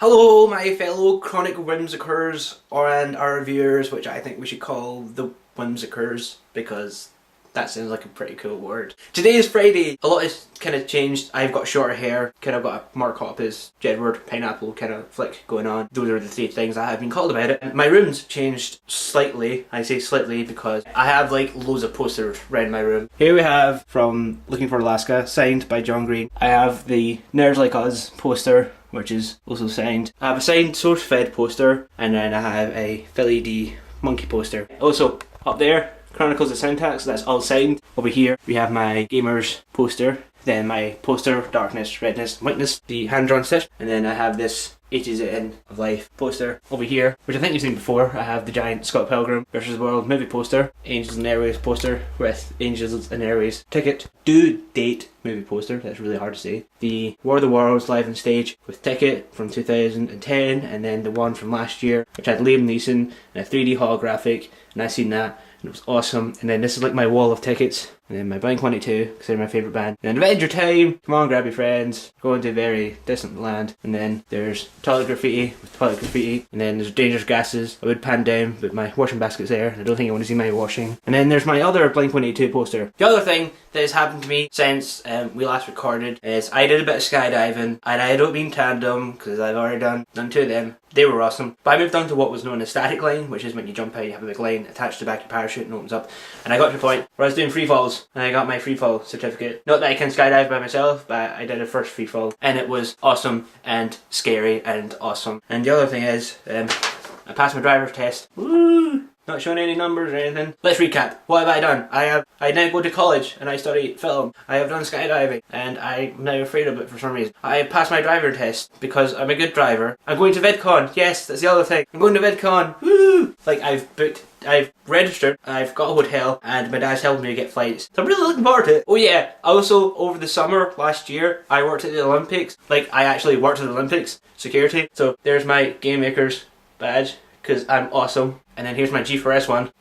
Hello, my fellow chronic whimsickers and our viewers, which I think we should call the whimsickers because that sounds like a pretty cool word. Today is Friday. A lot has kind of changed. I've got shorter hair, kind of got a Mark Hoppus, Jedward, pineapple kind of flick going on. Those are the three things I have been called about it. My room's changed slightly. I say slightly because I have like loads of posters around my room. Here we have from Looking for Alaska, signed by John Green. I have the Nerds Like Us poster, which is also signed. I have a signed Source Fed poster, and then I have a Philly D monkey poster. Also, up there, Chronicles of Syntax, that's all signed. Over here, we have my Gamers poster, then my poster, Darkness, Redness, Whiteness, the hand-drawn stitch, and then I have this 80s End of Life poster over here, which I think you've seen before. I have the giant Scott Pilgrim vs. the World movie poster, Angels and Airways poster with Angels and Airways ticket, due date movie poster, that's really hard to say, the War of the Worlds live on stage with ticket from 2010, and then the one from last year, which had Liam Neeson in a 3D holographic, and I seen that, and it was awesome. And then this is like my wall of tickets. And then my Blink-182, because they're my favourite band. And then Adventure Time, come on, grab your friends, going to a very distant land. And then there's Toilet Graffiti with Toilet Graffiti. And then there's Dangerous Gases. I would pan down, but my washing basket's there. I don't think I want to see my washing. And then there's my other Blink-182 poster. The other thing that has happened to me since we last recorded is I did a bit of skydiving, and I don't mean tandem, because I've already done two of them. They were awesome. But I moved on to what was known as static line, which is when you jump out, you have a big line attached to the back of your parachute and opens up. And I got to the point where I was doing free falls, and I got my free fall certificate. Not that I can skydive by myself, but I did a first free fall, and it was awesome and scary and awesome. And the other thing is, I passed my driver's test. Woo! Not showing any numbers or anything. Let's recap. What have I done? I now go to college and I study film. I have done skydiving and I'm now afraid of it for some reason. I passed my driver test because I'm a good driver. I'm going to VidCon. Yes, that's the other thing. I'm going to VidCon. Woo! Like I've registered, I've got a hotel, and my dad's helping me get flights. So I'm really looking forward to it. Oh yeah, also over the summer last year, I worked at the Olympics. Like I actually worked at the Olympics, security. So there's my Game Makers badge, because I'm awesome. And then here's my G4S one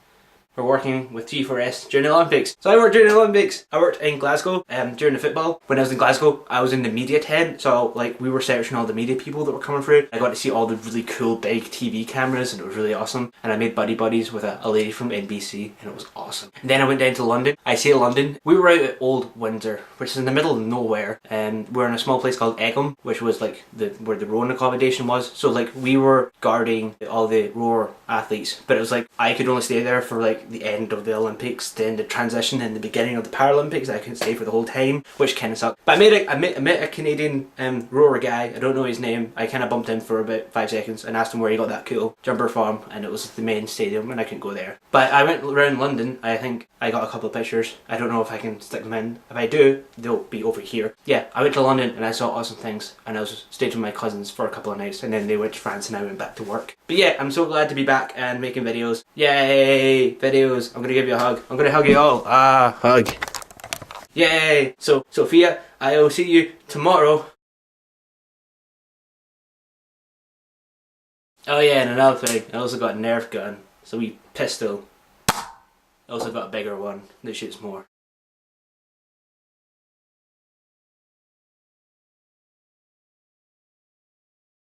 for working with G4S during the Olympics. So I worked during the Olympics. I worked in Glasgow during the football. When I was in Glasgow, I was in the media tent. So like we were searching all the media people that were coming through. I got to see all the really cool big TV cameras, and it was really awesome. And I made buddies with a lady from NBC, and it was awesome. And then I went down to London. I say London. We were out at Old Windsor, which is in the middle of nowhere. And we're in a small place called Egham, which was like where the rowing accommodation was. So like we were guarding all the rower athletes, but it was like I could only stay there for like the end of the Olympics, then the transition and the beginning of the Paralympics. I couldn't stay for the whole time, which kind of sucked. But I met a Canadian rower guy. I don't know his name. I kind of bumped him for about 5 seconds and asked him where he got that cool jumper from, and it was the main stadium, and I couldn't go there. But I went around London. I think I got a couple of pictures. I don't know if I can stick them in. If I do, they'll be over here. Yeah, I went to London and I saw awesome things, and I was stayed with my cousins for a couple of nights, and then they went to France and I went back to work. But yeah, I'm so glad to be back and making videos. Yay! Videos! I'm gonna give you a hug. I'm gonna hug you all. Hug. Yay! So, Sophia, I will see you tomorrow. Oh yeah, and another thing, I also got a Nerf gun. So we pistol. I also got a bigger one that shoots more.